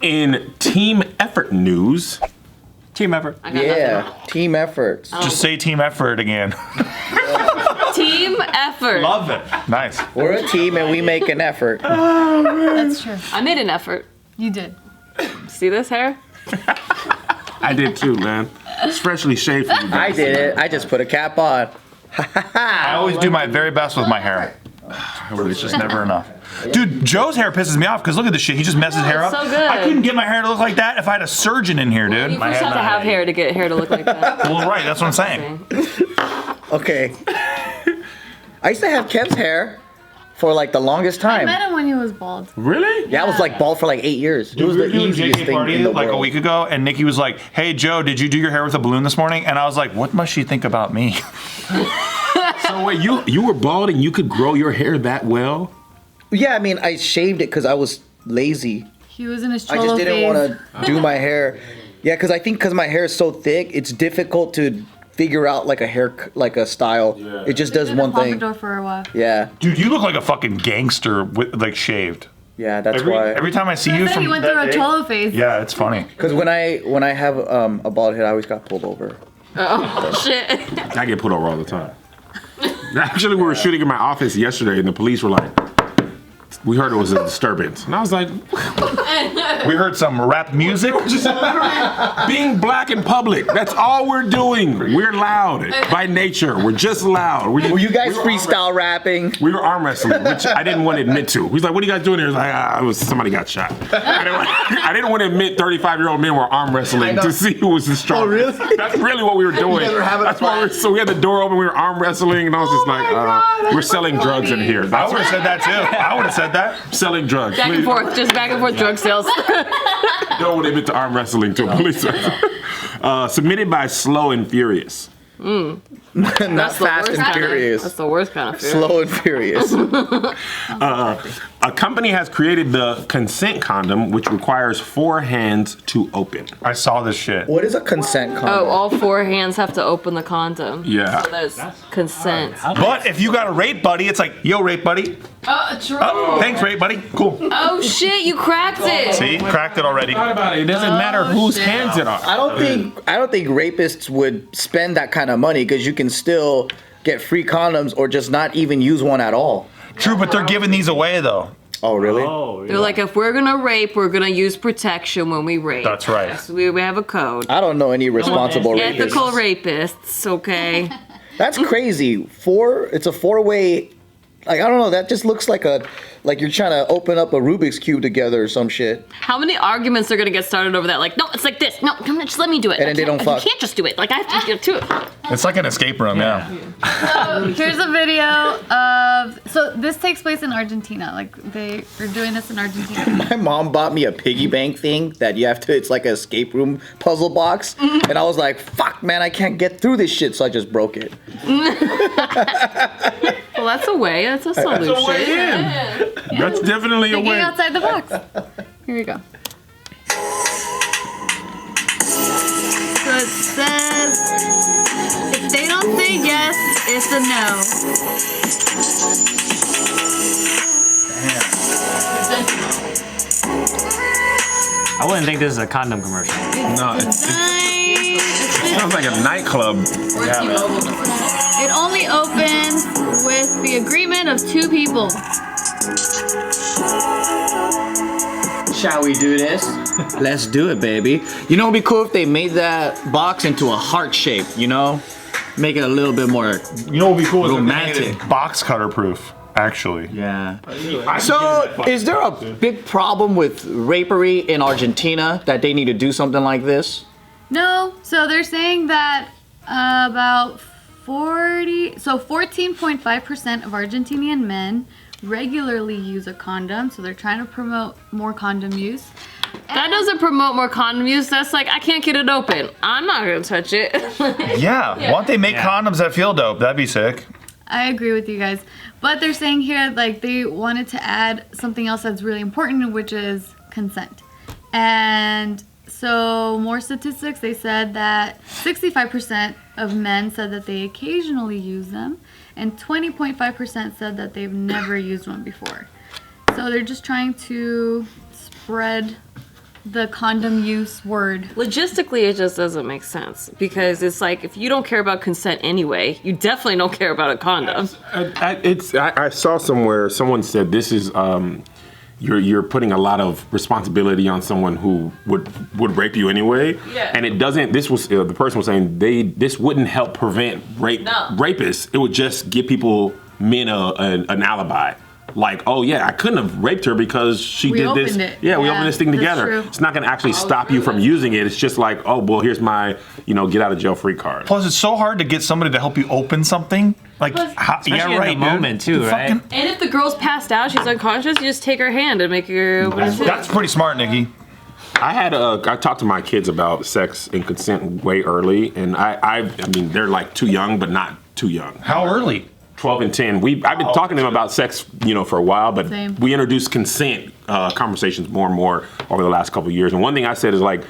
In team effort news. Team effort. Yeah, team efforts. Just say team effort again. Team effort. Love it. Nice. We're a team and we make an effort. That's true. I made an effort. You did. See this hair? I did too, man. It's freshly shaved for you guys. I did it. I just put a cap on. I always do my very best with my hair. It's just never enough. Dude, Joe's hair pisses me off because look at this shit. He just messes hair up. So good. I couldn't get my hair to look like that if I had a surgeon in here, dude. You first have to have hair to get hair to look like that. Well, right, that's what I'm saying. Okay. I used to have Kev's hair for like the longest I time. met him when he was bald. Really? Yeah, I was like bald for like 8 years. It was the easiest thing in the like world. a week ago, and Nikki was like, "Hey Joe, did you do your hair with a balloon this morning?" And I was like, "What must she think about me?" So wait, you were bald and you could grow your hair that well? Yeah, I mean, I shaved it because I was lazy. He was in his I cholo just didn't phase. want to do my hair. Yeah, because I think because my hair is so thick, it's difficult to figure out like a hair, like a style. Yeah. It just He does did a one thing. pompadour for a while. Yeah, Dude, you look like a fucking gangster with like shaved. yeah, that's why. Every time I see I you said from he went that through a day- cholo phase. Yeah, it's funny. Because when I have a bald head, I always got pulled over. Oh, shit. I get put over all the time. Actually, we were shooting in my office yesterday and the police were like, we heard it was a disturbance. And I was like, We heard some rap music. just being black in public. That's all we're doing. We're loud by nature. We're just loud. Were you guys we were freestyle rapping? We were arm wrestling, which I didn't want to admit to. He's like, "What are you guys doing here?" I was like, somebody got shot. I didn't want to admit 35-year-old men were arm wrestling to see who was the strongest. really? That's really what we were doing. guys were having That's why so we had the door open. We were arm wrestling, and I was just like, "We're selling drugs in here." I That's would have said that too. I would have said that. selling drugs. Back and Please forth, just back and forth drug sales. don't want to admit to arm wrestling to a police. Submitted by Slow and Furious. Not That's the fast worst and kind. furious. That's the worst kind of fear. Slow and furious. A company has created the consent condom, which requires 4 hands to open. I saw this shit. What is a consent condom? Oh, all 4 hands have to open the condom. Yeah. So there's consent. But if you got a rape buddy, it's like, yo, rape buddy. Oh, true. Oh, thanks, rape buddy. Cool. Oh shit, you cracked it. See, cracked it already. Thought about it. It doesn't matter whose shit. hands it are. I don't think rapists would spend that kind of money because you can still get free condoms or just not even use one at all. True, but they're giving these away though. Oh, really? They're like, if we're gonna rape, we're gonna use protection when we rape. That's right. Yes, we have a code. I don't know any responsible rapists. Ethical rapists, okay? That's crazy. It's a 4-way. Like, I don't know. That just looks like you're trying to open up a Rubik's Cube together or some shit. How many arguments are gonna get started over that? Like, no, it's like this. No, come on, just let me do it. And then they don't You fuck. can't just do it. Like, I have to do it too. It's like an escape room, yeah. So here's a video of. So this takes place in Argentina. Like they are doing this in Argentina. My mom bought me a piggy bank thing that you have to. It's like an escape room puzzle box, and I was like, "Fuck, man, I can't get through this shit," so I just broke it. Well, that's a way. That's a solution. That's a way in. Yeah. That's definitely a Thinking way. outside the box. Here we go. So it says, if they don't say yes, it's a no. I wouldn't think this is a condom commercial. No, it sounds like a nightclub. It only opens with the agreement of 2 people. Shall we do this? Let's do it, baby. You know, it'd be cool if they made that box into a heart shape. You know, make it a little bit more. You know what would be cool? Romantic. Is box cutter proof, actually. Yeah. So, is there a big problem with rapery in Argentina that they need to do something like this? No, so they're saying that about 14.5% of Argentinian men regularly use a condom, so they're trying to promote more condom use. That doesn't promote more condom use. That's like, I can't get it open. I'm not gonna touch it. Yeah. Why don't they make condoms that feel dope? That'd be sick. I agree with you guys. But they're saying here, like, they wanted to add something else that's really important, which is consent. And so, more statistics, they said that 65% of men said that they occasionally use them, and 20.5% said that they've never used one before. So they're just trying to spread the condom use word. Logistically, it just doesn't make sense because it's like if you don't care about consent anyway, you definitely don't care about a condom. I saw somewhere someone said this is you're putting a lot of responsibility on someone who would rape you anyway. Yeah. And it doesn't. This was the person was saying this wouldn't help prevent rapists. It would just give men an alibi. Like, oh yeah, I couldn't have raped her because she did this. Yeah, we opened this thing together. True. It's not going to actually stop you from using it. It's just like, oh well, here's my get out of jail free card. Plus, it's so hard to get somebody to help you open something. Like, Especially in the moment too, right? And if the girl's passed out, she's unconscious, you just take her hand and make her open it. That's pretty smart, Nikki. I talked to my kids about sex and consent way early, and I mean they're like too young, but not too young. How early? 12 and 10. I've been talking to them about sex, for a while, but Same. we introduced consent conversations more and more over the last couple of years. And one thing I said is like,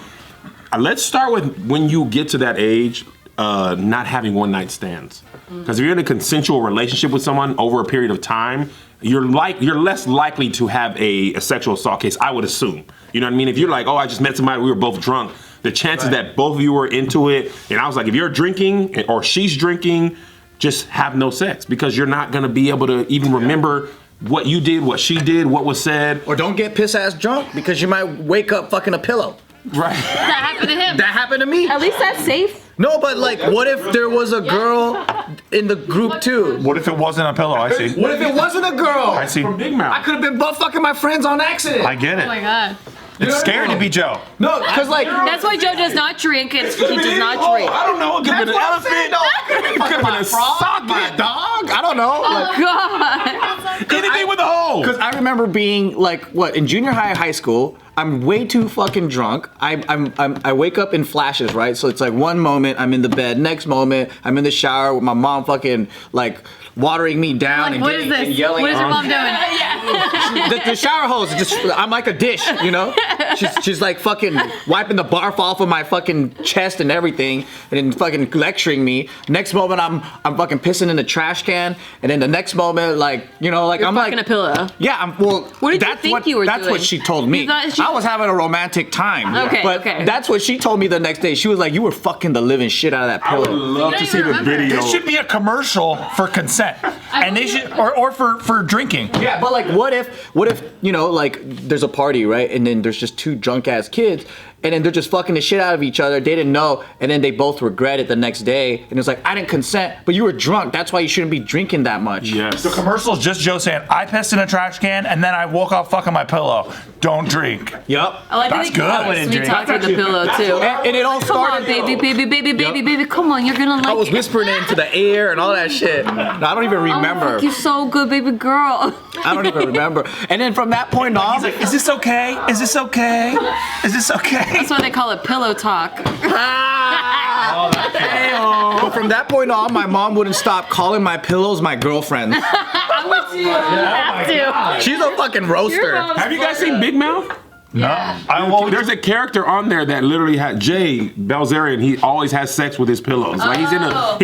let's start with when you get to that age, not having one night stands. Because if you're in a consensual relationship with someone over a period of time, you're less likely to have a sexual assault case, I would assume. You know what I mean? If you're like, oh, I just met somebody, we were both drunk, the chances that both of you were into it, and I was like, if you're drinking or she's drinking, just have no sex because you're not going to be able to even remember what you did, what she did, what was said. Or don't get piss ass drunk because you might wake up fucking a pillow. Right. That happened to him. That happened to me. At least that's safe. No, but like, what if there was a girl in the group too? What if it wasn't a pillow? I see. What if it wasn't a girl? I see. From Big Mouth. I could have been butt fucking my friends on accident. I get Oh my it. god. It's scary to be Joe. No, because like. That's why Joe does not drink. He does not drink. I don't know. It could have been an elephant. It could have been a socket. My dog? I don't know. Like, God. Anything with a hole. Because I remember being like, in junior high school, I'm way too fucking drunk. I wake up in flashes, right? So it's like one moment I'm in the bed, next moment I'm in the shower with my mom fucking like watering me down Like, and, what is this? and yelling. What is your mom doing? The shower hose is just, I'm like a dish, She's like fucking wiping the barf off of my fucking chest and everything, and then fucking lecturing me. Next moment I'm fucking pissing in the trash can, and then the next moment You're I'm fucking like a pillow. yeah, What did you think you were That's doing? what she told me. You thought she- I was having a romantic time. Okay, but okay. that's what she told me the next day. She was like, "You were fucking the living shit out of that I would pillow." love You to don't see even the remember. video. This should be a commercial for consent, and they should, or for drinking. Yeah, but like, what if like there's a party, right? And then there's just two drunk ass kids, and then they're just fucking the shit out of each other. They didn't know, and then they both regret it the next day. And it's like, I didn't consent, but you were drunk. That's why you shouldn't be drinking that much. Yes. The commercial is just Joe saying, "I pissed in a trash can, and then I woke up fucking my pillow. Don't drink." Yep. I like That's to good. think I me talking to the pillow too. And it all Come on, started. baby, come on, you're gonna like I was it. whispering it into the air and all that shit. No, I don't even remember. Oh, you're so good, baby girl. I don't even remember. And then from that point on, He's like, "Is this okay? Is this okay? Is this okay?" That's why they call it pillow talk. but from that point on, my mom wouldn't stop calling my pillows my girlfriend. I'm with you. You have to. She's a fucking roaster. Have you guys seen Big Mouth? No. There's a character on there that literally had Jay Belzerian. He always has sex with his pillows. Like he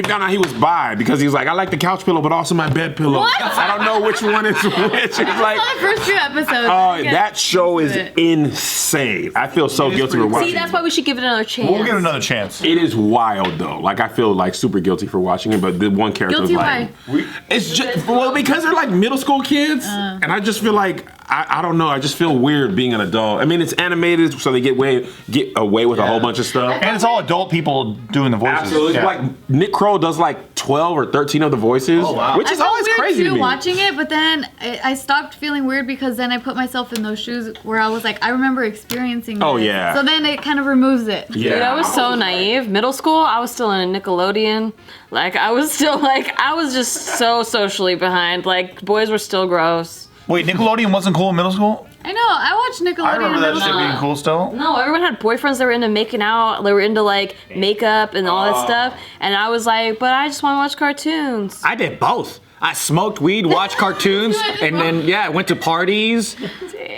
found out he was bi because he was like, I like the couch pillow, but also my bed pillow. What? I don't know which one is which. It's like, I saw the first few episodes. that show is insane. I feel so guilty for watching. See, that's why we should give it another chance. We'll give it another chance. It is wild though. Like I feel like super guilty for watching it, but the one character Guilty was like, it's just because they're like middle school kids, and I just feel like I don't know. I just feel weird being an adult. I mean, it's animated, so they get away with a whole bunch of stuff. And it's all adult people doing the voices. Absolutely. Yeah. Like Nick Kroll does like 12 or 13 of the voices, which I is felt always weird crazy to too me. watching it, but then I stopped feeling weird because then I put myself in those shoes where I was like, I remember experiencing Oh, this. yeah. So then it kind of removes it. Yeah. Dude, I was so naive. Middle school, I was still in a Nickelodeon. Like, I was just so socially behind. Like, boys were still gross. Wait, Nickelodeon wasn't cool in middle school? I know. I watched Nickelodeon. I remember in that middle shit school. being cool still. No, everyone had boyfriends that were into making out. They were into, like, makeup and all that stuff. And I was like, but I just want to watch cartoons. I did both. I smoked weed, watched cartoons, and then went to parties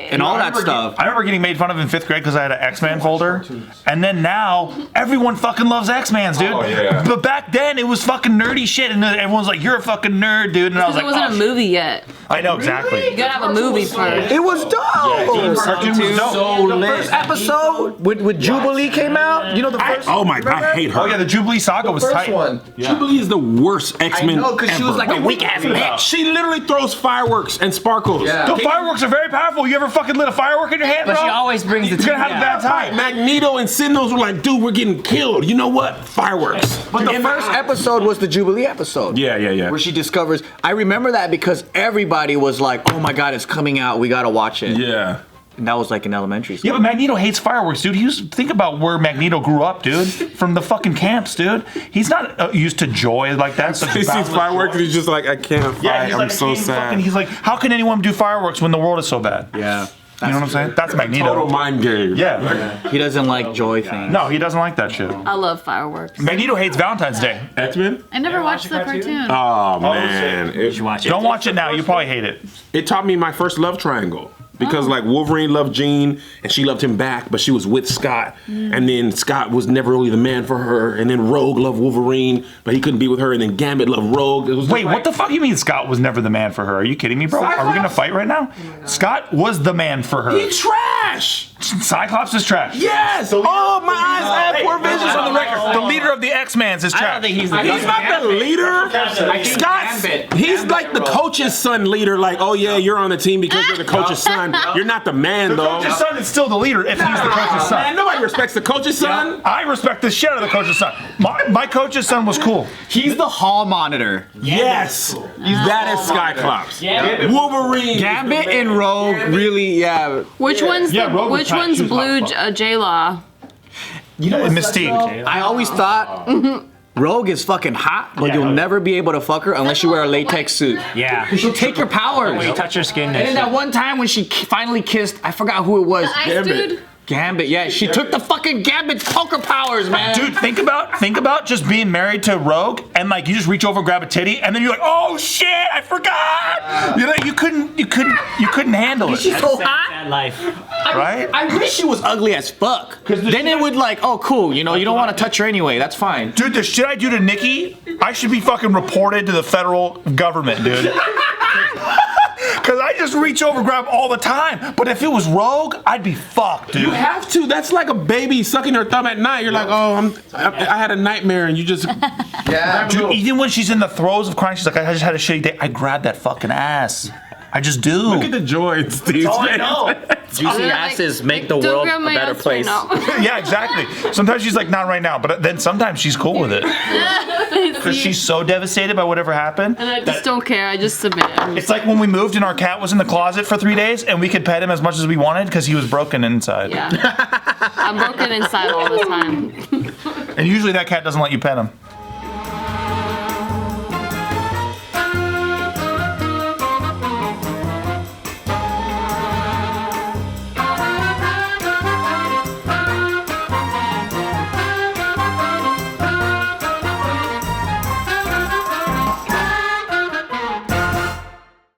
and all that stuff. I remember getting made fun of in 5th grade because I had an X-Men folder. And then now, everyone fucking loves X-Men, dude. Oh, yeah. But back then, it was fucking nerdy shit. And everyone's like, you're a fucking nerd, dude. And I was Because like, it wasn't a movie yet. I know exactly. You gotta have a movie first. It was dope. Cartoon was dope. So the first episode with Jubilee came out. You know the first. Oh my god, I hate her. Oh yeah, the Jubilee saga was first tight. one. Jubilee is the worst X-Men I know, 'cause she was ever. like a weak ass bitch. She literally throws fireworks and sparkles. Yeah. The fireworks are very powerful. You ever fucking lit a firework in your hand, But bro? she always brings the You're gonna have a bad time. Magneto and Sentinels were like, dude, we're getting killed. You know what? Fireworks. But the first episode was the Jubilee episode. Yeah. Where she discovers. I remember that because everybody was like, "Oh my god, it's coming out. We gotta watch it." Yeah. And that was like in elementary school. Yeah, but Magneto hates fireworks, dude. Think about where Magneto grew up, dude. From the fucking camps, dude. He's not used to joy like that. He sees fireworks and he's just like, I can't fight. Yeah, he's I'm like, so sad. he's like, how can anyone do fireworks when the world is so bad? Yeah. You know what I'm saying? That's Magneto. Total mind game. Yeah. He doesn't like joy things. No, he doesn't like that shit. I love fireworks. Magneto hates Valentine's Day. X-Men? I never watched the cartoon. Oh man. You should watch it. Don't watch it now. You probably hate it. It taught me my first love triangle. Because like Wolverine loved Jean and she loved him back, but she was with Scott. And then Scott was never really the man for her. And then Rogue loved Wolverine, but he couldn't be with her. And then Gambit loved Rogue. It was Wait, what the fuck you mean Scott was never the man for her? Are you kidding me, bro? Are we gonna fight right now? Scott was the man for her. He trash! Cyclops is trash. Yes! Oh, my eyes have poor visions on the record. The leader of the X-Mans is I trash. don't think he's the He's not the leader. Scott's, he's like the coach's son leader. Like, oh yeah, you're on the team because you're the coach's son. You're not the man though. Coach's son is still the leader if he's the coach's son. Man, nobody respects the coach's son. I respect the shit out of the coach's son. My coach's son was cool. He's the hall monitor. Yes, that is Cyclops. Wolverine. Gambit and Rogue really, yeah. Which one's Yeah, Rogue was which tight. one's She was Blue hot. J-Law? Mystique. I always thought Rogue is fucking hot, but you'll never be able to fuck her unless you wear a latex suit. Yeah. She'll take your powers. When you touch her skin, And then that one time when she finally kissed, I forgot who it was. The ice Gambit. dude. Gambit, yeah, she took the fucking Gambit's poker powers, man. Dude, think about just being married to Rogue and like you just reach over and grab a titty and then you're like, oh shit, I forgot. You know, you couldn't handle it, she's so hot. Sad life. right? I wish she was ugly as fuck. Then it would like, oh cool, you know, you don't want to touch her anyway. That's fine. Dude, the shit I do to Nikki, I should be fucking reported to the federal government, dude. Because I just reach over and grab all the time. But if it was Rogue, I'd be fucked, dude. You have to. That's like a baby sucking her thumb at night. You're like, oh, I had a nightmare, and you just. Yeah. Dude, even when she's in the throes of crying, she's like, I just had a shitty day. I grab that fucking ass. I just do. Look at the joy in Steve's face. Juicy asses make the world a better place. Yeah, exactly. Sometimes she's like, not right now, but then sometimes she's cool with it. Because she's so devastated by whatever happened. And I just don't care. I just submit. It's like when we moved and our cat was in the closet for 3 days and we could pet him as much as we wanted because he was broken inside. Yeah. I'm broken inside all the time. And usually that cat doesn't let you pet him.